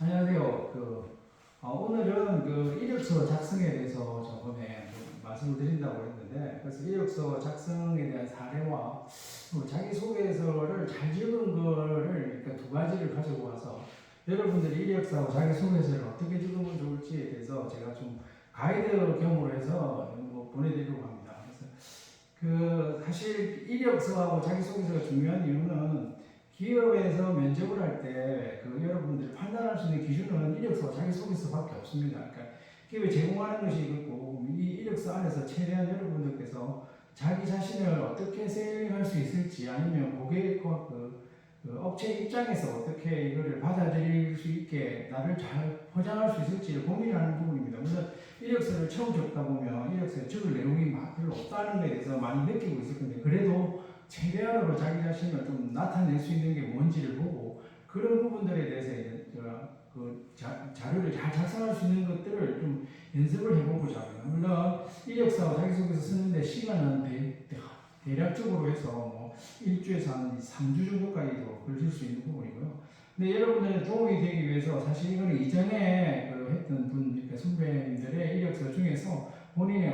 안녕하세요. 오늘은 이력서 작성에 대해서 저번에 말씀을 드린다고 했는데, 그래서 이력서 작성에 대한 사례와 자기소개서를 잘 적은 거를 그러니까 두 가지를 가지고 와서 여러분들이 이력서하고 자기소개서를 어떻게 적으면 좋을지에 대해서 제가 좀 가이드 겸으로 해서 보내드리려고 합니다. 그래서 사실 이력서하고 자기소개서가 중요한 이유는 기업에서 면접을 할 때 여러분들이 판단할 수 있는 기준은 이력서와 자기소개서밖에 없습니다. 그러니까 기업에 제공하는 것이 있고 이 이력서 안에서 최대한 여러분들께서 자기 자신을 어떻게 세팅할 수 있을지 아니면 고객과 업체 입장에서 어떻게 이거를 받아들일 수 있게 나를 잘 포장할 수 있을지를 고민하는 부분입니다. 물론 이력서를 처음 적다 보면 이력서에 적을 내용이 별로 없다는 것에 대해서 많이 느끼고 있을 건데, 그래도 최대한으로 자기 자신을 좀 나타낼 수 있는 게 뭔지를 보고 그런 부분들에 대해서 자료를 잘 작성할 수 있는 것들을 좀 연습을 해보고자 합니다. 물론 이력서 자기소개서 쓰는데 시간은 대략적으로 해서 일주에서 한 3주 정도까지도 걸릴 수 있는 부분이고요. 근데 여러분들의 도움이 되기 위해서 사실 이거는 이전에 했던 선배님들의 이력서 중에서 본인의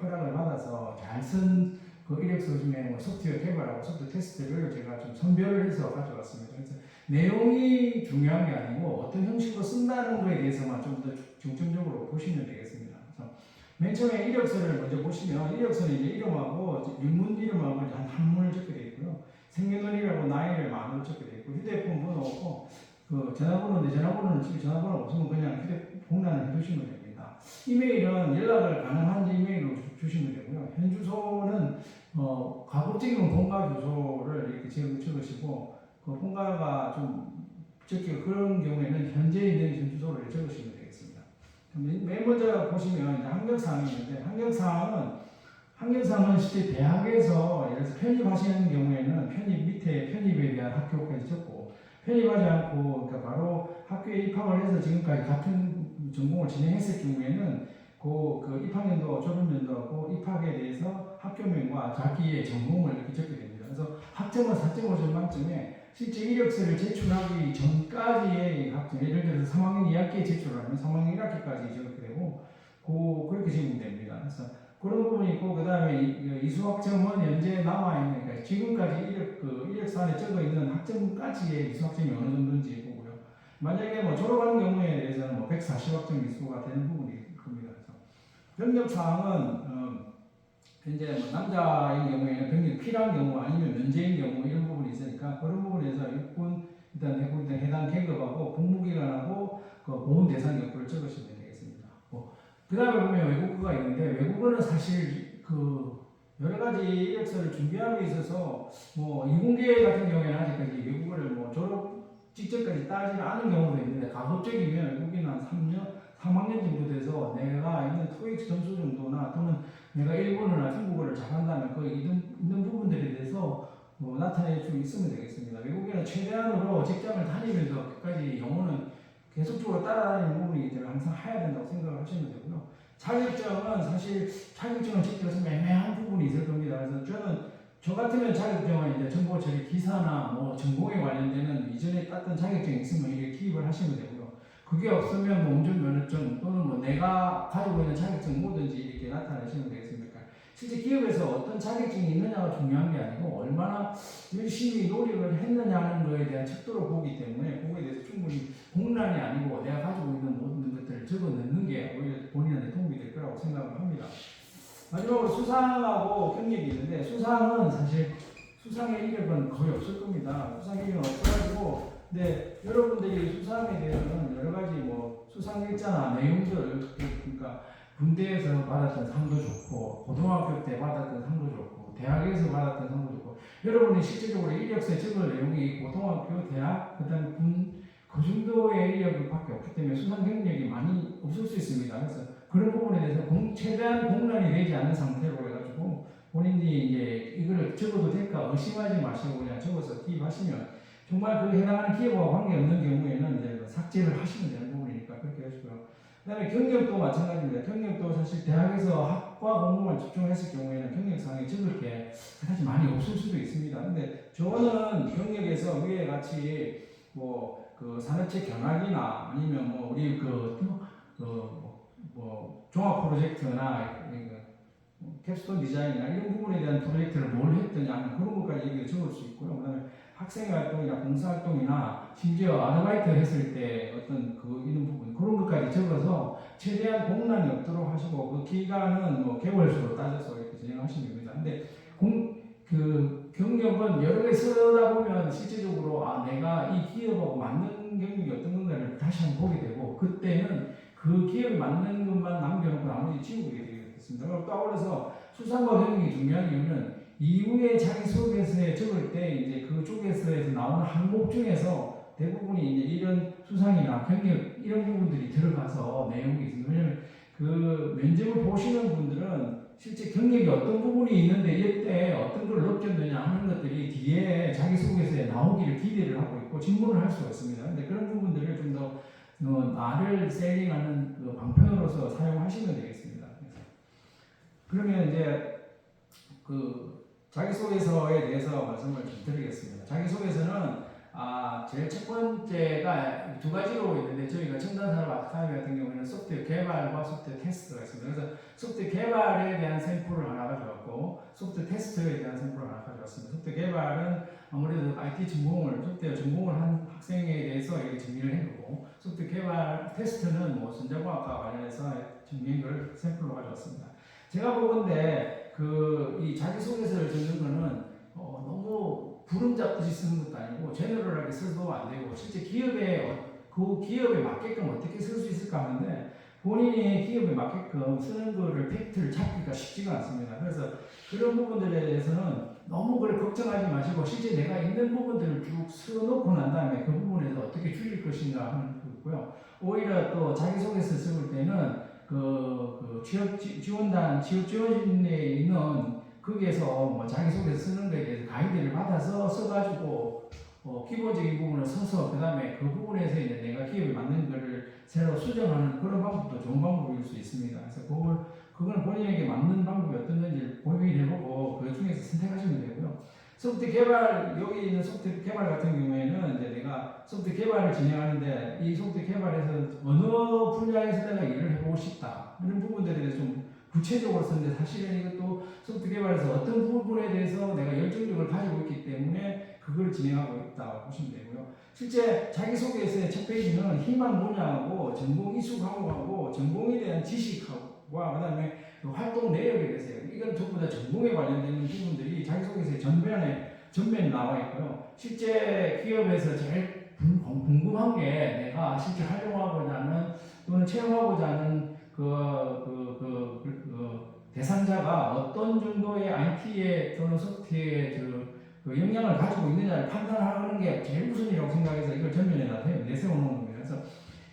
허락을 받아서 잘 쓴 이력서 중에 소프트웨어 개발하고 소프트웨어 테스트를 제가 좀 선별을 해서 가져왔습니다. 그래서 내용이 중요한 게 아니고 어떤 형식으로 쓴다는 거에 대해서만 좀 더 중점적으로 보시면 되겠습니다. 그래서 맨 처음에 이력서를 먼저 보시면 이력서는 이제 이름하고 일문 이름하고 한 한문을 적게 되어 있고요. 생년월일하고 나이를 만으로 적게 되어 있고 휴대폰 번호고 전화번호인데 전화번호 없으면 그냥 휴대폰 복란을 해두시면 됩니다. 이메일은 연락을 가능한지 이메일로 주시면 되고요. 현 주소는 가급적이면 본가 주소를 이렇게 적으시고 본가가 좀 그런 경우에는 현재 있는 현 주소를 적으시면 되겠습니다. 맨 먼저 보시면 이제 환경사항이 있는데 환경사항은 실제 대학에서 예를 들어서 편입하시는 경우에는 밑에 편입에 대한 학교까지 적고, 편입하지 않고 그러니까 바로 학교에 입학을 해서 지금까지 같은 전공을 진행했을 경우에는 입학연도, 졸업연도하고 입학에 대해서 학교명과 자기의 전공을 이렇게 적게 됩니다. 그래서 학점은 4.5점 만점에 실제 이력서를 제출하기 전까지의 학점, 예를 들어서 3학년 2학기에 제출하면 3학년 1학기까지 적게 되고 그렇게 적으면 됩니다. 그래서 그런 부분이 있고, 그 다음에 이수학점은 현재 남아있는, 그러니까 지금까지 이력서 안에 적어 있는 학점까지의 이수학점이 어느 정도인지 보고요. 만약에 졸업하는 경우에 대해서는 140학점 이수가 되는 부분이 겁니다. 병력 사항은 현재 남자인 경우에는 병력이 필요한 경우 아니면 면제인 경우 이런 부분이 있으니까 그런 부분에서 육군, 일단 해군 등 해당 계급하고 복무기간하고 보훈 대상 여부를 적으시면 되겠습니다. 그 다음에 보면 외국어가 있는데, 외국어는 사실 여러 가지 이력서를 준비하고 있어서 이공계 같은 경우에는 아직까지 외국어를 졸업 직전까지 따지지 않은 경우도 있는데, 가급적이면 외국인 한 3학년 정도 돼서 내가 있는 토익 점수 정도나 또는 내가 일본어나 중국어를 잘한다면 있는 부분들에 대해서 나타낼 수 있으면 되겠습니다. 외국인은 최대한으로 직장을 다니면서 끝까지 영어는 계속적으로 따라다니는 부분이기 때문에 항상 해야 된다고 생각을 하시면 되고요. 자격증은 사실 자격증을 지켜서 애매한 부분이 있을 겁니다. 그래서 저 같으면 자격증은 이제 정보 처리 기사나 전공에 관련되는 이전에 땄던 자격증이 있으면 이렇게 기입을 하시면 되고요. 그게 없으면 운전면허증 또는 내가 가지고 있는 자격증 뭐든지 이렇게 나타내시면 되겠습니다. 실제 기업에서 어떤 자격증이 있느냐가 중요한 게 아니고 얼마나 열심히 노력을 했느냐는 거에 대한 척도를 보기 때문에 그거에 대해서 충분히 공란이 아니고 내가 가지고 있는 모든 것들을 적어 넣는 게 오히려 본인한테 도움이 될 거라고 생각을 합니다. 마지막으로 수상하고 경력이 있는데, 수상은 사실 수상의 이력은 거의 없을 겁니다. 수상의 이력은 없어가지고, 근데 여러분들이 수상에 대해서는 여러 가지 수상 일자나 내용들, 그러니까 군대에서 받았던 상도 좋고, 고등학교 때 받았던 상도 좋고, 대학에서 받았던 상도 좋고, 여러분이 실질적으로 이력서에 적을 내용이 고등학교, 대학, 그 다음에 군, 그 정도의 이력밖에 없기 때문에 수상 경력이 많이 없을 수 있습니다. 그래서 그런 부분에 대해서 최대한 공란이 되지 않는 상태로 해가지고 본인이 이제 이거를 적어도 될까 의심하지 마시고 그냥 적어서 기입하시면 정말 해당하는 기업과 관계없는 경우에는 이제 삭제를 하시면 되는 부분이니까 그렇게 하시고요. 그 다음에 경력도 마찬가지입니다. 경력도 사실 대학에서 학과 공부만 집중했을 경우에는 경력상에 적을 게 사실 많이 없을 수도 있습니다. 근데 저는 경력에서 위에 같이 그 산업체 견학이나 아니면 뭐 우리 종합 프로젝트나 캡스톤 디자인이나 이런 부분에 대한 프로젝트를 뭘 했더냐 그런 것까지 얘기를 적을 수 있고요. 그다음에 학생 활동이나 봉사 활동이나 심지어 아르바이트 했을 때 어떤 이런 부분 그런 것까지 적어서 최대한 공란이 없도록 하시고 그 기간은 뭐 개월수로 따져서 이렇게 진행하시면 됩니다. 근데 경력은 여러 개 쓰다 보면 실질적으로 내가 이 기업하고 맞는 경력이 어떤 건가를 다시 한번 보게 되고 그때는 그 기업에 맞는 것만 남겨놓고 나머지 지우게 되겠습니다. 또 아울러서 수상과 경력이 중요한 이유는 이후에 자기소개서에 적을 때 이제 그쪽에서 나오는 항목 중에서 대부분이 이제 이런 수상이나 경력 이런 부분들이 들어가서 내용이 있습니다. 왜냐하면 그 면접을 보시는 분들은 실제 경력이 어떤 부분이 있는데 이때 어떤 걸 느꼈느냐 하는 것들이 뒤에 자기소개서에 나오기를 기대를 하고 있고 질문을 할 수가 있습니다. 근데 그런 부분들을 좀 더 나를 셀링하는 그 방편으로서 사용하시면 되겠습니다. 그러면 이제 자기소개서에 대해서 말씀을 좀 드리겠습니다. 자기소개서는 제일 첫 번째가 두 가지로 있는데 저희가 첨단산업 아카데미 같은 경우에는 소프트웨어 개발과 소프트웨어 테스트가 있습니다. 그래서 소프트웨어 개발에 대한 샘플을 하나 가져왔고 소프트웨어 테스트에 대한 샘플을 하나 가져왔습니다. 소프트웨어 개발은 아무래도 IT 전공을 소프트웨어 전공을 한 학생에 대해서 이렇게 정리를 한 거고 소프트웨어 개발 테스트는 뭐 전자공학과 관련해서 정리한 걸 샘플로 가져왔습니다. 제가 보건데 이 자기소개서를 적는 거는 너무 부름 잡듯이 쓰는 것도 아니고 제너럴하게 써도 안 되고 실제 그 기업에 맞게끔 어떻게 쓸 수 있을까 하는데 본인이 기업에 맞게끔 쓰는 거를 팩트를 잡기가 쉽지가 않습니다. 그래서 그런 부분들에 대해서는 너무 그걸 걱정하지 마시고 실제 내가 있는 부분들을 쭉 써놓고 난 다음에 그 부분에서 어떻게 줄일 것인가 하는 거고요. 오히려 또 자기소개서 쓸 때는 취업 지원진에 있는 거기에서 뭐 자기소개서 쓰는 거에 대해서 가이드를 받아서 써가지고 기본적인 부분을 써서 그 다음에 그 부분에서 이제 내가 기업에 맞는 거를 새로 수정하는 그런 방법도 좋은 방법일 수 있습니다. 그래서 그건 본인에게 맞는 방법이 어떤 건지 고민해보고 그 중에서 선택하시면 되고요. 소프트웨어 개발, 여기 있는 소프트웨어 개발 같은 경우에는 이제 내가 소프트웨어 개발을 진행하는데 이 소프트웨어 개발에서 어느 분야에서 내가 일을 해보고 싶다. 이런 부분들에 대해서 좀 구체적으로 썼는데 사실은 이것도 소프트웨어 개발에서 어떤 부분에 대해서 내가 열정적을 가지고 있기 때문에 그걸 진행하고 있다고 보시면 되고요. 실제 자기소개서의 첫 페이지는 희망 분야하고 전공 이수 과목하고 전공에 대한 지식과 그다음에 활동 내역에 대해서 이건 전부 다 전공에 관련된 부분들이 자기소개서의 전면에 나와 있고요. 실제 기업에서 제일 궁금한 게 내가 실제 활용하고자 하는 또는 체험하고자 하는 대상자가 어떤 정도의 IT에 또는 소프트웨어에 그 영향을 가지고 있느냐를 판단하는 게 제일 우선이라고 생각해서 이걸 전면에 내세우는 겁니다. 그래서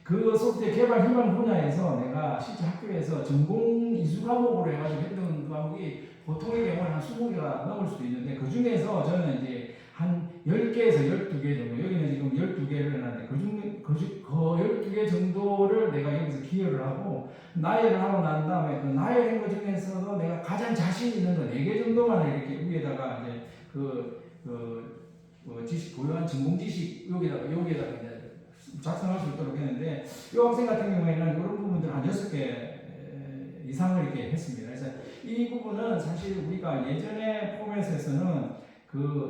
그 소프트웨어 개발 희망 분야에서 내가 실제 학교에서 전공 이수 과목으로 해가지고 했던 과목이 보통의 경우는 한 20개가 넘을 수도 있는데 그 중에서 저는 이제 한 10개에서 12개 정도, 여기는 지금 12개를 해놨는데 그 12개 정도를 내가 여기서 기여를 하고 나열을 하고 난 다음에 그 나열한 것 중에서도 내가 가장 자신 있는 거 4개 정도만 이렇게 위에다가 이제 지식, 고유한 전공 지식 여기다가 이제 작성할 수 있도록 했는데 이 학생 같은 경우에는 이런 부분들 한 6개 이상을 이렇게 했습니다. 그래서 이 부분은 사실 우리가 예전에 포맷에서는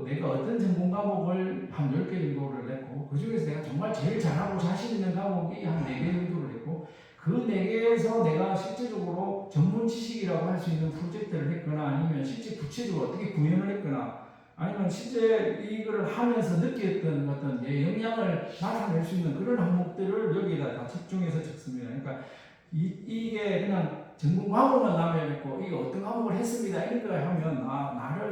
내가 어떤 전공 과목을 한 10개 정도를 냈고 그 중에서 내가 정말 제일 잘하고 자신 있는 과목이 한 4개 정도를 했고 그 4개에서 내가 실제적으로 전문 지식이라고 할 수 있는 프로젝트를 했거나 아니면 실제 구체적으로 어떻게 구현을 했거나 아니면 실제 이걸 하면서 느꼈던 어떤 영향을 나타낼 수 있는 그런 항목들을 여기다 다 집중해서 적습니다. 그러니까 이게 그냥 전공 과목만 남아있고 이게 어떤 과목을 했습니다 이런 걸 하면 나를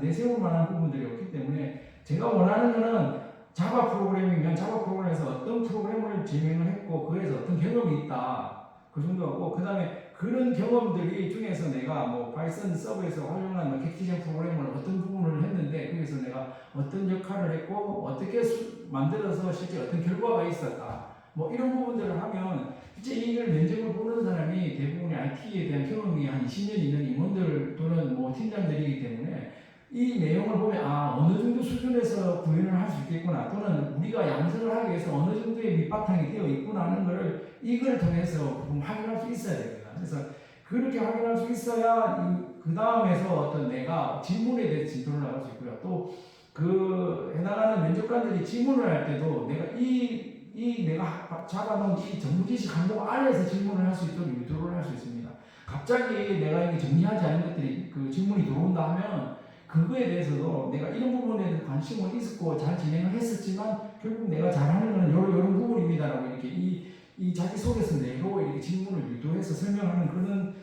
내세울 만한 부분들이 없기 때문에 제가 원하는 거는 자바 프로그램이면 자바 프로그램에서 어떤 프로그램을 진행을 했고 그래서 어떤 경험이 있다 그 정도고 그 다음에 그런 경험들이 중에서 내가 뭐 파이썬 서버에서 활용한 객티션 프로그램을 어떤 부분을 했는데 거기서 내가 어떤 역할을 했고 어떻게 만들어서 실제 어떤 결과가 있었다 뭐 이런 부분들을 하면 실제 이걸 면접을 보는 사람이 대부분의 IT에 대한 경험이 한 20년 있는 임원들 또는 뭐 팀장들이기 때문에 이 내용을 보면 어느 정도 수준에서 구현을 할 수 있겠구나, 또는 우리가 양성을 하기 위해서 어느 정도의 밑바탕이 되어 있구나 하는 것을 이걸 통해서 확인할 수 있어야 됩니다. 그래서 그렇게 확인할 수 있어야 그 다음에서 어떤 내가 질문에 대해서 진도를 나갈 수 있고요. 또 그 해나가는 면접관들이 질문을 할 때도 내가 내가 잡아놓은 이 전문지식 항목 안에서 질문을 할 수 있도록 유도를 할 수 있습니다. 갑자기 내가 이게 정리하지 않은 것들이 그 질문이 들어온다 하면 그거에 대해서도 내가 이런 부분에 대해서 관심은 있었고 잘 진행을 했었지만 결국 내가 잘하는 건 이런 부분입니다라고 이렇게 이 자기 속에서 내로 이렇게 질문을 유도해서 설명하는 그런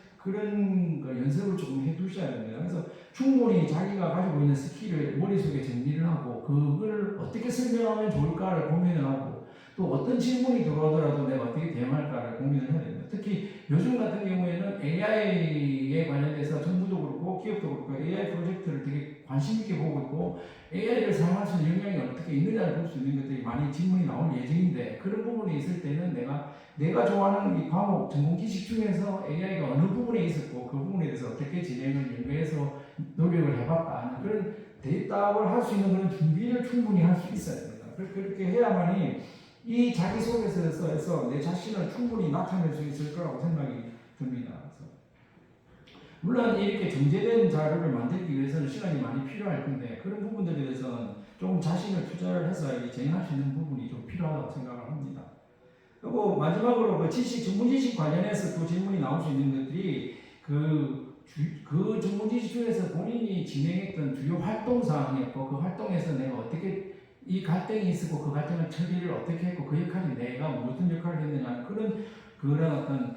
그 연습을 조금 해두셔야 됩니다. 그래서 충분히 자기가 가지고 있는 스킬을 머릿속에 정리를 하고 그걸 어떻게 설명하면 좋을까를 고민을 하고 또 어떤 질문이 들어오더라도 내가 어떻게 대응할까를 고민을 해야 됩니다. 특히 요즘 같은 경우에는 AI에 관련돼서 정부도 그렇고 기업도 그렇고 AI 프로젝트를 되게 관심 있게 보고 있고 AI를 사용할 수 있는 역량이 어떻게 있느냐를 볼 수 있는 것들이 많이 질문이 나올 예정인데, 그런 부분이 있을 때는 내가 좋아하는 이 과목 전공 지식 중에서 AI가 어느 부분에 있었고 그 부분에 대해서 어떻게 진행을 연구해서 노력을 해봤다, 그런 대답을 할 수 있는 그런 준비를 충분히 할 수 있어야 됩니다. 그렇게 해야만이 이 자기 속에서 내 자신을 충분히 나타낼 수 있을 거라고 생각이 듭니다. 그래서 물론 이렇게 정제된 자료를 만들기 위해서는 시간이 많이 필요할 건데 그런 부분들에 대해서는 조금 자신을 투자를 해서 진행할 수 있는 부분이 좀 필요하다고 생각을 합니다. 그리고 마지막으로 그 전문 지식 관련해서 또 질문이 나올 수 있는 것들이 그 전문 지식 중에서 본인이 진행했던 주요 활동 사항이었고 그 활동에서 내가 어떻게 이 갈등이 있었고 그 갈등을 처리를 어떻게 했고 그 역할이 내가 무슨 역할을 했느냐, 그런 어떤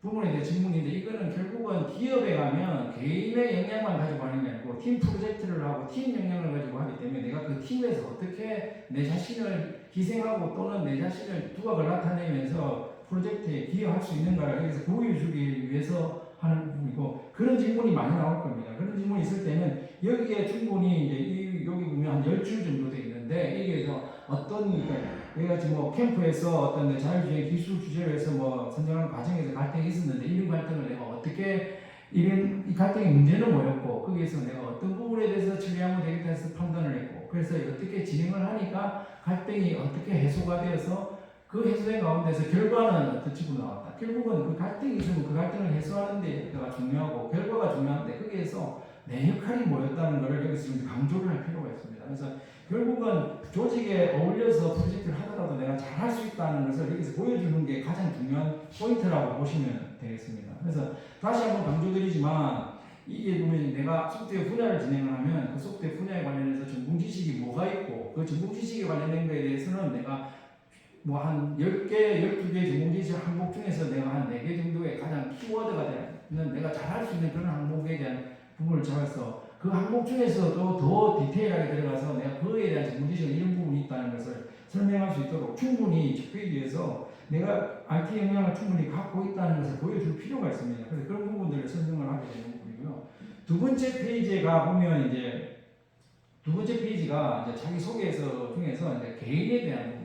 부분에 대한 질문인데, 이거는 결국은 기업에 가면 개인의 역량만 가지고 하는 게 아니고 팀 프로젝트를 하고 팀 역량을 가지고 하기 때문에 내가 그 팀에서 어떻게 내 자신을 희생하고 또는 내 자신을 두각을 나타내면서 프로젝트에 기여할 수 있는가를 여기서 보여주기 위해서 하는 부분이고, 그런 질문이 많이 나올 겁니다. 그런 질문이 있을 때는 여기에 충분히 이제 여기 보면 한 10줄 정도 되어 있는데, 이게서 어떤 내가 지금 뭐 캠프에서 어떤 자율주행 기술 주제로 해서 뭐 선정하는 과정에서 갈등이 있었는데 이런 갈등을 내가 어떻게 이 갈등의 문제는 뭐였고 거기에서 내가 어떤 부분에 대해서 처리하면 되겠다 해서 판단을 했고, 그래서 어떻게 진행을 하니까 갈등이 어떻게 해소가 되어서 그 해소된 가운데서 결과는 어떻게 나왔다. 결국은 그 갈등이 있으면 그 갈등을 해소하는 데가 중요하고 결과가 중요한데 거기에서 내 역할이 뭐였다는 것을 여기서 좀 강조를 할 필요가 있습니다. 그래서 결국은 조직에 어울려서 프로젝트를 하더라도 내가 잘할 수 있다는 것을 여기서 보여주는 게 가장 중요한 포인트라고 보시면 되겠습니다. 그래서 다시 한번 강조드리지만 이게 보면 내가 소프트웨어 분야를 진행을 하면 그 소프트웨어 분야에 관련해서 전공 지식이 뭐가 있고 그 전공 지식에 관련된 거에 대해서는 내가 뭐 한 10개, 12개 전공 지식 항목 중에서 내가 한 4개 정도의 가장 키워드가 되는 내가 잘할 수 있는 그런 항목에 대한 부분을 잡아서 그 항목 중에서도 더 디테일하게 들어가서 내가 그에 대한 전문 지식이 이런 부분이 있다는 것을 설명할 수 있도록 충분히 적기 위해서 내가 IT 역량을 충분히 갖고 있다는 것을 보여줄 필요가 있습니다. 그래서 그런 부분들을 설명을 하게 되는 부분이고요. 두 번째 페이지에 가 보면 이제 두 번째 페이지가 이제 자기 소개서 중에서 이제 개인에 대한 부분입니다.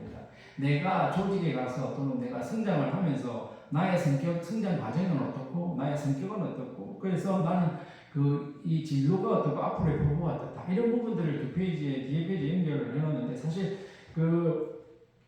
내가 조직에 가서 또는 내가 성장을 하면서 나의 성장 과정은 어떻고 나의 성격은 어떻고 그래서 나는 이 진로가 어떻고 앞으로의 포부가 어떻다 이런 부분들을 두 페이지에 뒤에 페이지에 연결을 해놨는데 사실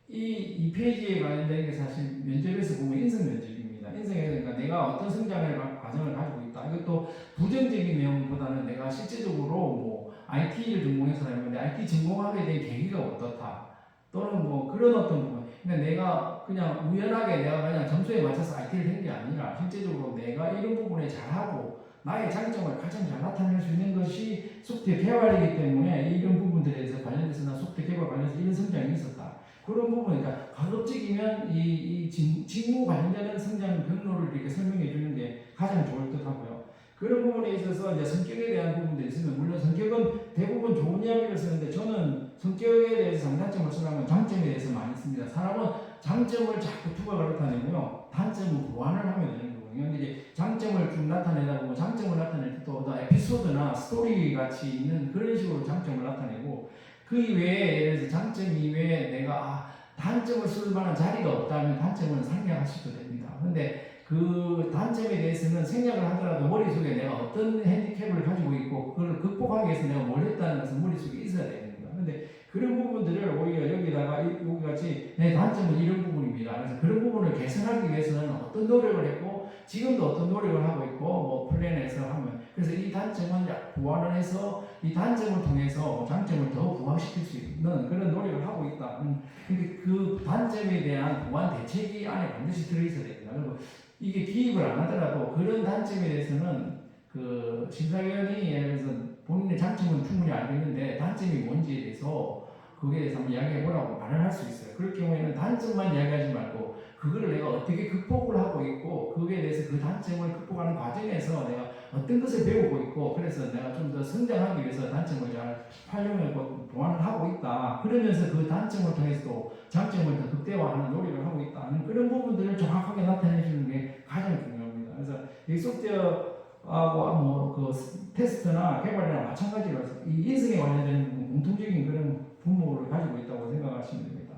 이 페이지에 관련된 게 사실 면접에서 보면 인성 면접입니다. 인성에 그러니까 내가 어떤 성장의 과정을 가지고 있다. 이것도 부정적인 내용보다는 내가 실제적으로 뭐 IT를 전공해서라면 IT 전공하게 된 계기가 어떻다. 또는 뭐 그런 어떤 부분. 그러니까 내가 그냥 우연하게 내가 그냥 점수에 맞춰서 IT를 된 게 아니라 실제적으로 내가 이런 부분에 잘하고 나의 장점을 가장 잘 나타낼 수 있는 것이 소프트웨어 개발이기 때문에 이런 부분들에 대해서 관련해서 나 소프트웨어 개발 관련해서 이런 성장이 있었다. 그런 부분, 그러니까 가급적이면 이 직무 관련되는 성장 경로를 이렇게 설명해 주는 게 가장 좋을 듯 하고요. 그런 부분에 있어서 이제 성격에 대한 부분들이 있으면 물론 성격은 대부분 좋은 이야기를 쓰는데 저는 성격에 대해서 장단점을 쓰려면 장점에 대해서 많이 씁니다. 사람은 장점을 자꾸 두각을 나타내고요. 단점은 보완을 하면 되는 거거든요. 근데 이제 장점을 좀 나타내다 보면 장점을 나타낼 때 또 에피소드나 스토리 같이 있는 그런 식으로 장점을 나타내고 그 이외에 예를 들어서 장점 이외에 내가 단점을 쓸 만한 자리가 없다면 단점은 생략하셔도 됩니다. 근데 그 단점에 대해서는 생략을 하더라도 머릿속에 내가 어떤 핸디캡을 가지고 있고 그걸 극복하기 위해서 내가 뭘 했다는 것은 머릿속에 있어야 됩니다. 근데 그런 부분들을 오히려 여기다가 여기 같이 내 단점은 이런 부분입니다. 그래서 그런 부분을 개선하기 위해서는 어떤 노력을 했고 지금도 어떤 노력을 하고 있고 뭐 플랜에서 하면 그래서 이 단점은 보완을 해서 이 단점을 통해서 장점을 더 부각시킬 수 있는 그런 노력을 하고 있다. 그러니까 그 단점에 대한 보완 대책이 안에 반드시 들어있어야 됩니다. 그리고 이게 기입을 안 하더라도 그런 단점에 대해서는 그 심사위원이 예를 들어서 본인의 장점은 충분히 알고 있는데 단점이 뭔지에 대해서 그거에 대해서 한번 이야기해 보라고 말을 할 수 있어요. 그럴 경우에는 단점만 이야기하지 말고 그거를 내가 어떻게 극복을 하고 있고 그거에 대해서 그 단점을 극복하는 과정에서 내가 어떤 것을 배우고 있고 그래서 내가 좀 더 성장하기 위해서 단점을 잘 활용하고 보완을 하고 있다. 그러면서 그 단점을 통해서 또 장점을 더 극대화하는 노력을 하고 있다는 그런 부분들을 정확하게 나타내 주는 게 가장 중요합니다. 그래서 이 소프트웨어하고 뭐 그 테스트나 개발이나 마찬가지로 이 인성에 관련된 공통적인 그런 부모를 가지고 있다고 생각하시면 됩니다.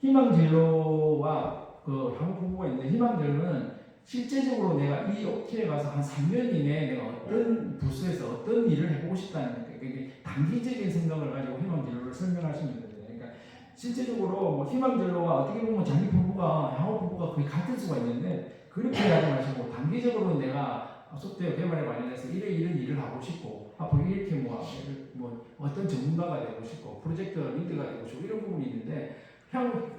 희망 진로와 그 한국 부모가 있는데 희망 진로는 실제적으로 내가 이 업체에 가서 한 3년 이내에 내가 어떤 부서에서 어떤 일을 해보고 싶다는 거예요. 그게 단기적인 생각을 가지고 희망 진로를 설명하시면 됩니다. 그러니까 실제적으로 뭐 희망 진로가 어떻게 보면 자기 부부가 향후 부부가 거의 같을 수가 있는데 그렇게 하지 마시고 단기적으로 내가 소프트웨어 개발에 관련해서 이런 일을 하고 싶고 앞으로 이렇게 뭐 어떤 전문가가 되고 싶고 프로젝트 리드가 되고 싶고 이런 부분이 있는데 향후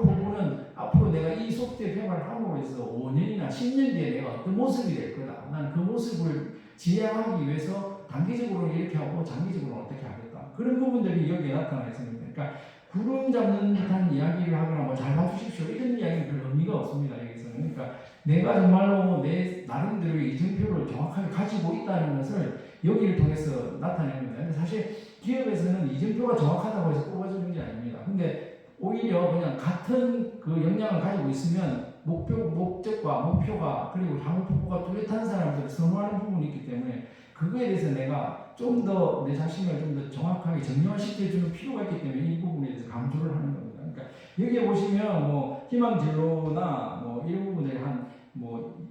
부부는 앞으로 내가 이 소프트웨어 개발을 함으로써 5년이나 10년 뒤에 내가 어떤 모습이 될 거다. 나는 그 모습을 지향하기 위해서 단기적으로 이렇게 하고 장기적으로 어떻게 하겠다. 그런 부분들이 여기에 나타나 있습니다. 그러니까 구름 잡는 듯한 이야기를 하거나 뭐 잘 봐주십시오 이런 이야기는 별 의미가 없습니다. 여기서는. 그러니까 내가 정말로 내 나름대로의 이정표를 정확하게 가지고 있다는 것을 여기를 통해서 나타냅니다. 근데 사실 기업에서는 이정표가 정확하다고 해서 뽑아주는 게 아닙니다. 근데 오히려 그냥 같은 그 역량을 가지고 있으면 목적과 목표가 그리고 향후 부부가 뚜렷한 사람들을 선호하는 부분이 있기 때문에 그거에 대해서 내가 좀 더 내 자신을 좀 더 정확하게 정리화시켜주는 필요가 있기 때문에 이 부분에 대해서 강조를 하는 겁니다. 그러니까 여기에 보시면 뭐 희망 진로나 뭐 이런 부분들이 한뭐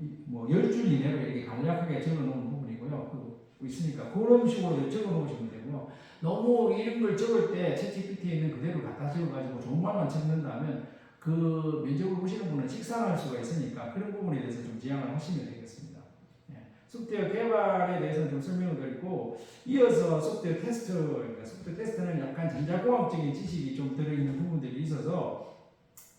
10줄 이내로 이렇게 간략하게 적어놓은 부분이고요. 그 있으니까 그런 식으로 적어놓으시면 되고요. 너무 이런 걸 적을 때 챗GPT에 있는 그대로 갖다 적어가지고 좋은 말만 적는다면 그 면접을 보시는 분은 식상할 수가 있으니까 그런 부분에 대해서 좀 지양을 하시면 되겠습니다. 소프트웨어 개발에 대해서는 좀 설명을 드리고 이어서 소프트웨어 테스트입니다. 소프트웨어 테스트는 약간 전자공학적인 지식이 좀 들어있는 부분들이 있어서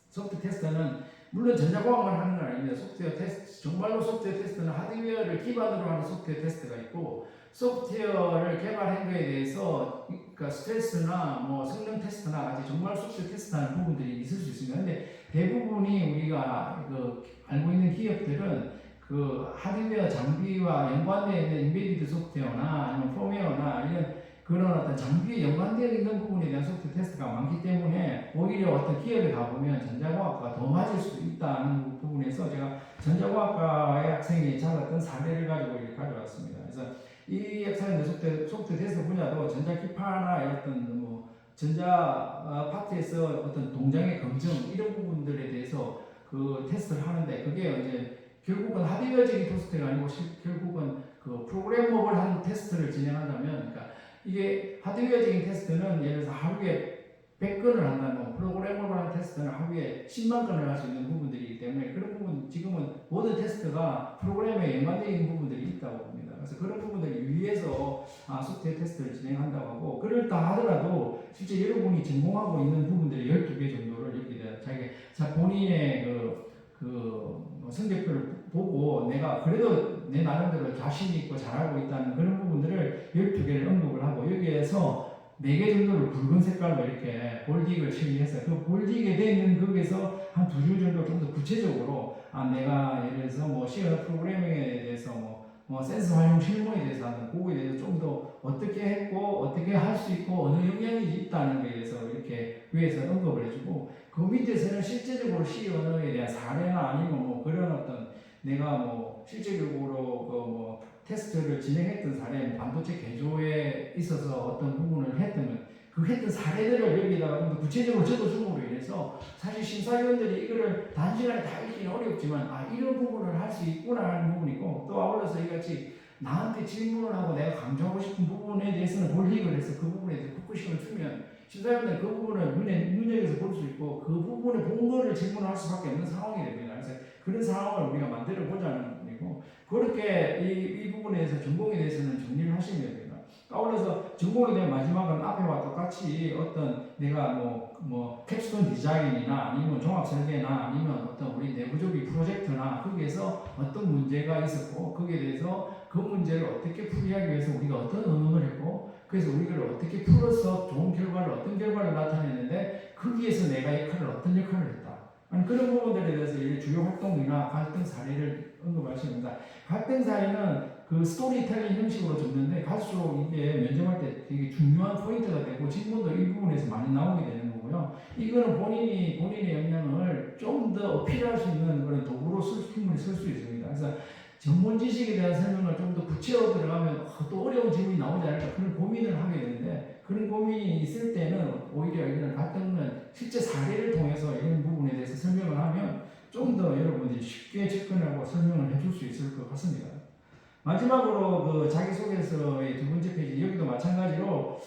소프트웨어 테스트는 물론 전자공학만 하는 건 아닙니다. 소프트웨어 테스트, 정말로 소프트웨어 테스트는 하드웨어를 기반으로 하는 소프트웨어 테스트가 있고 소프트웨어를 개발한 거에 대해서 그러니까 스트레스나 뭐 성능 테스트나 같이 정말 소프트웨어 테스트하는 부분들이 있을 수 있습니다. 근데 대부분이 우리가 그 알고 있는 기업들은 그 하드웨어 장비와 연관되어 있는 인베디드 소프트웨어나 아니면 펌웨어나 이런 그런 어떤 장비에 연관되어 있는 부분에 대한 소프트웨어 테스트가 많기 때문에 오히려 어떤 기업에 가보면 전자공학과가 더 맞을 수도 있다는 부분에서 제가 전자공학과의 학생이 찾았던 사례를 가지고 이렇게 가져왔습니다. 그래서 이 학생의 소프트웨어 테스트 분야도 전자기파나 어떤 뭐 전자 파트에서 어떤 동작의 검증 이런 부분들에 대해서 그 테스트를 하는데 그게 이제 결국은 하드웨어적인 테스트가 아니고 결국은 그 프로그래머블한 테스트를 진행한다면 그러니까 이게 하드웨어적인 테스트는 예를 들어서 하루에 100건을 한다면 프로그래머블한 테스트는 하루에 10만 건을 할 수 있는 부분들이기 때문에 그런 부분 지금은 모든 테스트가 프로그램에 연관되어 있는 부분들이 있다고 봅니다. 그래서 그런 부분들을 유의해서 소프트웨어 테스트를 진행한다고 하고 그렇다 하더라도 실제 여러분이 전공하고 있는 부분들이 12개 정도를 여기다 자기 본인의 성적표를 보고 내가 그래도 내 나름대로 자신 있고 잘하고 있다는 그런 부분들을 12개를 언급을 하고 여기에서 4개 정도를 붉은 색깔로 이렇게 볼딩을 처리해서 그 볼딩에 되어 있는 거기에서 한 2줄 정도 좀 더 구체적으로 내가 예를 들어서 뭐 시어 프로그래밍에 대해서 뭐 센서 활용 실무에 대해서 하는 그거에 대해서 좀 더 어떻게 했고 어떻게 할 수 있고 어느 영향이 있다는 것에 대해서 이렇게 위에서 언급을 해주고 그 밑에서는 실제적으로 C 언어에 대한 사례나 아니면 뭐 그런 어떤 내가 뭐 실제적으로 그 뭐 테스트를 진행했던 사례, 반도체 개조에 있어서 어떤 부분을 했던 그 했던 사례들을 여기다가 좀 더 구체적으로 적어줌으로 인해서 사실 심사위원들이 이거를 단시간에 다 읽기는 어렵지만 이런 부분을 할 수 있구나 하는 부분이고, 또 아울러서 이같이 나한테 질문을 하고 내가 강조하고 싶은 부분에 대해서는 몰입을 해서 그 부분에 대해서 포커싱을 주면 심사위원들은 그 부분을 눈여겨서 볼 수 있고 그 부분에 본 거를 질문할 수밖에 없는 상황이 됩니다. 그래서 그런 상황을 우리가 만들어 보자는 부분이고, 그렇게 이 부분에 대해서 전공에 대해서는 정리를 하시면 됩니다. 아울러서 전공에 대한 마지막은 앞에와 똑같이 어떤 내가 뭐 캡스톤 디자인이나 아니면 종합 설계나 아니면 어떤 우리 내부적인 프로젝트나 거기에서 어떤 문제가 있었고 거기에 대해서 그 문제를 어떻게 풀이하기 위해서 우리가 어떤 응용을 했고 그래서 우리가 어떻게 풀어서 좋은 결과를 어떤 결과를 나타냈는데 거기에서 내가 어떤 역할을 했다. 그런 부분들에 대해서 주요 활동이나 갈등 사례를 언급하시는 겁니다. 갈등 사례는 그 스토리텔링 형식으로 줬는데 갈수록 이게 면접할 때 되게 중요한 포인트가 되고 질문도 이 부분에서 많이 나오게 되는 거고요. 이거는 본인의 역량을 좀 더 어필할 수 있는 그런 도구로 충분히 쓸 수 있습니다. 그래서 전문 지식에 대한 설명을 좀 더 구체적으로 들어가면 또 어려운 질문이 나오지 않을까 그런 고민을 하게 되는데, 그런 고민이 있을 때는 오히려 이런 갈등은 실제 사례를 통해서 이런 부분에 대해서 설명을 하면 좀 더 여러분들이 쉽게 접근하고 설명을 해줄 수 있을 것 같습니다. 마지막으로 그 자기소개서의 두 번째 페이지, 여기도 마찬가지로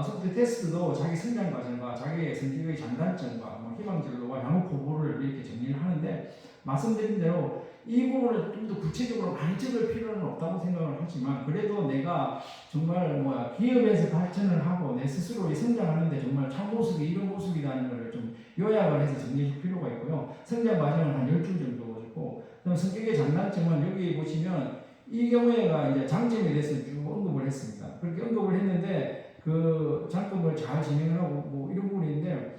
소프트 테스트도 자기 성장 과정과 자기의 성격의 장단점과 희망 진로와 향후 포부를 이렇게 정리를 하는데, 말씀드린 대로 이 부분을 좀 더 구체적으로 많이 적을 필요는 없다고 생각을 하지만, 그래도 내가 정말 기업에서 발전을 하고 내 스스로의 성장하는데 정말 참모습이 이런 모습이라는 것을 좀 요약을 해서 정리할 필요가 있고요. 성장 과정은 한 10줄 정도 있고, 그다음 성격의 장단점은 여기 보시면 이 경우에가 이제 장점에 대해서 쭉 언급을 했습니다. 그렇게 언급을 했는데 그 장점을 잘 진행을 하고 이런 부분인데,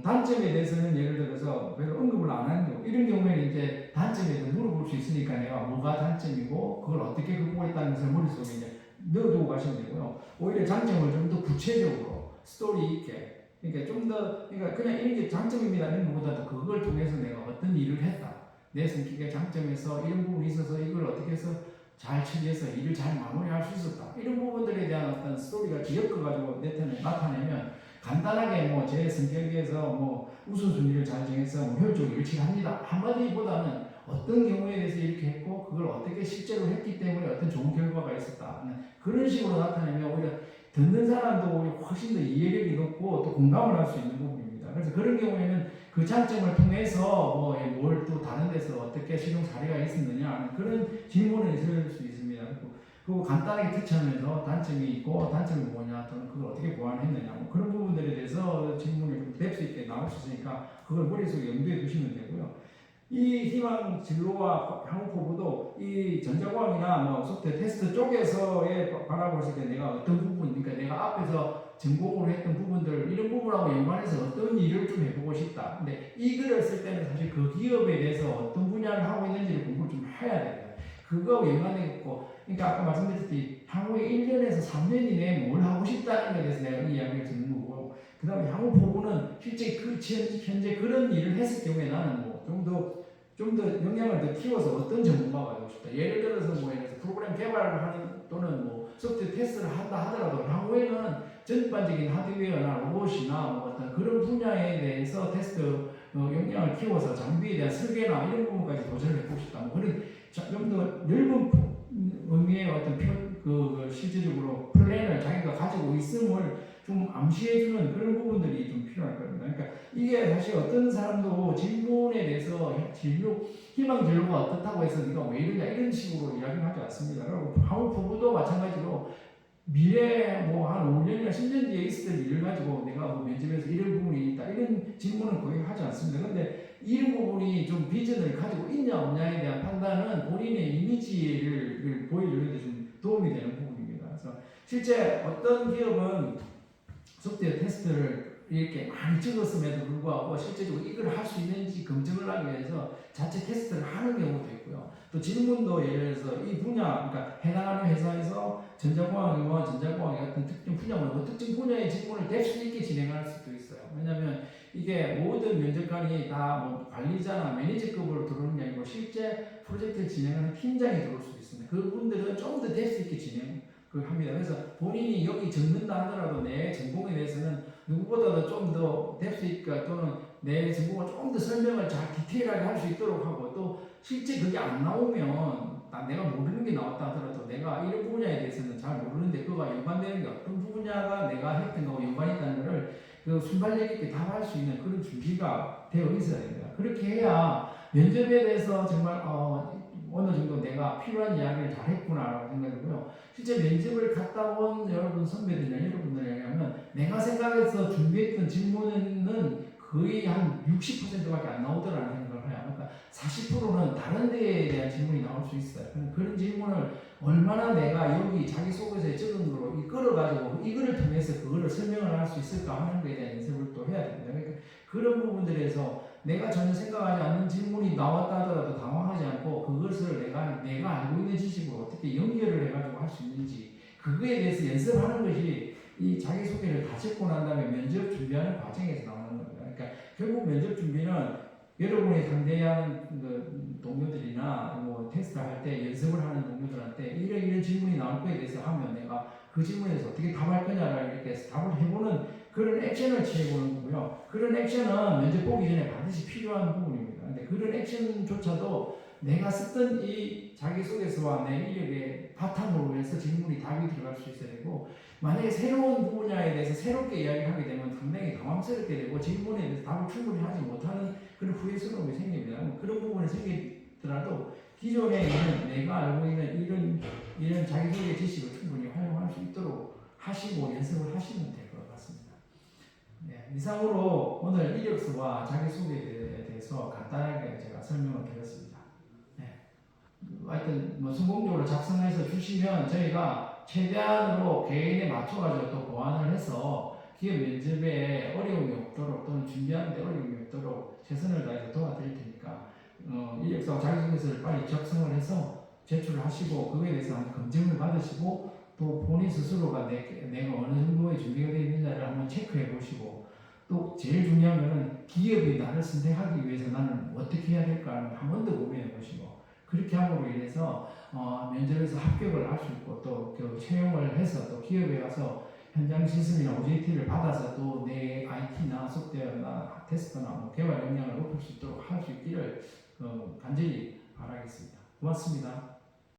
단점에 대해서는 예를 들어서 별로 언급을 안 하는 경우, 이런 경우에는 이제 단점에 대해서 물어볼 수 있으니까 내가 뭐가 단점이고 그걸 어떻게 극복했다는 것을 머릿속에 이제 넣어두고 가시면 되고요. 오히려 장점을 좀 더 구체적으로 스토리 있게, 그러니까 좀 더, 그러니까 그냥 이런 게 장점입니다 이런 것보다도 그걸 통해서 내가 어떤 일을 했다, 내 성격의 장점에서 이런 부분이 있어서 이걸 어떻게 해서 잘 처리해서 일을 잘 마무리할 수 있었다, 이런 부분들에 대한 어떤 스토리가 엮어가지고 나타내면 간단하게 제 성격에서 우선순위를 잘 정해서 효율적으로 일치합니다 한마디보다는 어떤 경우에 대해서 이렇게 했고 그걸 어떻게 실제로 했기 때문에 어떤 좋은 결과가 있었다, 그런 식으로 나타내면 오히려 듣는 사람도 훨씬 더 이해력이 높고 또 공감을 할 수 있는 부분입니다. 그래서 그런 경우에는 그 장점을 통해서 뭘 또 다른 데서 어떻게 실용 사례가 있었느냐 그런 질문을 있을 수 있습니다. 그리고 간단하게 터치하면서 단점이 있고 단점이 뭐냐 또는 그걸 어떻게 보완했느냐 그런 부분들에 대해서 질문이 좀 뎁스 있게 나올 수 있으니까 그걸 머릿속에 염두에 두시면 되고요. 이 희망 진로와 향후 포부도 이 전자공학이나 소프트웨어 테스트 쪽에서의 바라보실 때 내가 어떤 부분, 그러니까 내가 앞에서 전공으로 했던 부분들 이런 부분하고 연관해서 어떤 일을 좀 해보고 싶다. 근데 이 글을 쓸 때는 사실 그 기업에 대해서 어떤 분야를 하고 있는지를 공부를 좀 해야 됩니다. 그거하고 연관되겠고, 그러니까 아까 말씀드렸듯이 향후에 1년에서 3년 이내에 뭘 하고 싶다는 것에 대해서 내가 이 이야기를 듣는 거고, 그 다음에 향후 포부는 실제 현재 그런 일을 했을 경우에 나는 좀 더 역량을 더 키워서 어떤 전문가가 되고 싶다. 예를 들어서 프로그램 개발을 하는 또는 소프트웨어 테스트를 한다 하더라도 향후에는 전반적인 하드웨어나 로봇이나 어떤 그런 분야에 대해서 테스트 역량을 키워서 장비에 대한 설계나 이런 부분까지 도전을 해보고 싶다. 그런 좀 더 넓은 의미의 어떤 실질적으로 플랜을 자기가 가지고 있음을 좀 암시해주는 그런 부분들이 좀 필요할 겁니다. 그러니까 이게 사실 어떤 사람도 질문에 대해서 희망 진로가 어떻다고 해서 네가 왜 이러냐 이런 식으로 이야기를 하지 않습니다. 그리고 향후 포부도 마찬가지로 미래 한 5년이나 10년 뒤에 있을 때 일을 가지고 내가 면접에서 이런 부분이 있다 이런 질문은 거의 하지 않습니다. 그런데 이런 부분이 좀 비전을 가지고 있냐 없냐에 대한 판단은 본인의 이미지를 보여주는 데 좀 도움이 되는 부분입니다. 그래서 실제 어떤 기업은 소프트웨어 테스트를 이렇게 많이 찍었음에도 불구하고 실제적으로 이걸 할 수 있는지 검증을 하기 위해서 자체 테스트를 하는 경우도 있고요. 또 질문도 예를 들어서 이 분야, 그러니까 해당하는 회사에서 전자공학이나 전자공학 같은 특정 분야면 특정 분야의 질문을 뎁스 있게 진행할 수도 있어요. 왜냐하면 이게 모든 면접관이 다 관리자나 매니저급으로 들어오는 게 아니고 실제 프로젝트를 진행하는 팀장이 들어올 수도 있습니다. 그분들은 좀 더 뎁스 있게 그 합니다. 그래서 본인이 여기 적는다 하더라도 내 전공에 대해서는 누구보다도 좀 더 뎁스 있게 또는 내 전공을 좀 더 설명을 잘 디테일하게 할 수 있도록 하고 또 실제 그게 안 나오면 내가 모르는 게 나왔다 하더라도 내가 이런 분야에 대해서는 잘 모르는데 그거와 연관되는 게 어떤 분야가 내가 했던 거와 연관이 있다는 것을 그 순발력 있게 답할 수 있는 그런 준비가 되어 있어야 됩니다. 그렇게 해야 면접에 대해서 정말 어느 정도 내가 필요한 이야기를 잘했구나라고 생각하고요. 실제 면접을 갔다 온 여러분 선배들이나 여러분들이라면 내가 생각해서 준비했던 질문은 거의 한 60%밖에 안 나오더라는 생각을 해요. 그러니까 40%는 다른 데에 대한 질문이 나올 수 있어요. 그런 질문을 얼마나 내가 여기 자기소개서에 적은 거로 끌어가지고 이거를 통해서 그거를 설명을 할 수 있을까 하는 것에 대한 연습을 또 해야 됩니다. 그러니까 그런 부분들에서 내가 전혀 생각하지 않는 질문이 나왔다 하더라도 당황하지 않고 그것을 내가 알고 있는 지식으로 어떻게 연결을 해가지고 할 수 있는지 그거에 대해서 연습하는 것이 이 자기소개를 다 적고 난 다음에 면접 준비하는 과정에서 나오는 겁니다. 그러니까 결국 면접 준비는 여러분이 상대하는 그 동료들이나 뭐 테스트 할 때 연습을 하는 동료들한테 이런 질문이 나올 거에 대해서 하면 내가 그 질문에 대해서 어떻게 답할 거냐를 이렇게 해서 답을 해보는 그런 액션을 취해보는 거고요. 그런 액션은 면접 보기 전에 반드시 필요한 부분입니다. 근데 그런 액션조차도 내가 썼던 이 자기소개서와 내 이력의 바탕으로 해서 질문이 답이 들어갈 수 있어야 되고 만약에 새로운 분야에 대해서 새롭게 이야기하게 되면 상당히 당황스럽게 되고 질문에 대해서 답을 충분히 하지 못하는 그런 후회스러움이 생깁니다. 그런 부분이 생기더라도 기존에 있는 내가 알고 있는 이런 자기소개 지식을 충분히 활용할 수 있도록 하시고 연습을 하시면 될 것 같습니다. 네, 이상으로 오늘 이력서와 자기소개에 대해서 간단하게 제가 설명을 드렸습니다. 네. 하여튼 뭐 성공적으로 작성해서 주시면 저희가 최대한으로 개인에 맞춰가지고 또 보완을 해서 기업 면접에 어려움이 없도록 또는 준비하는데 어려움이 없도록 최선을 다해서 도와드릴 테니까 이력서와 자기소개서를 빨리 작성을 해서 제출을 하시고 그거에 대해서 한번 검증을 받으시고 또 본인 스스로가 내가 어느 정도의 준비가 되어 있느냐를 한번 체크해 보시고 또 제일 중요한 것은 기업이 나를 선택하기 위해서 나는 어떻게 해야 될까 한 번 더 고민해 보시고 그렇게 함으로 인해서 면접에서 합격을 할 수 있고 또 채용을 해서 또 기업에 가서 현장 시스템이나 OJT를 받아서 또 내 IT나 소프트웨어나 테스트나 뭐 개발 역량을 높일 수 있도록 할 수 있기를 간절히 바라겠습니다. 고맙습니다.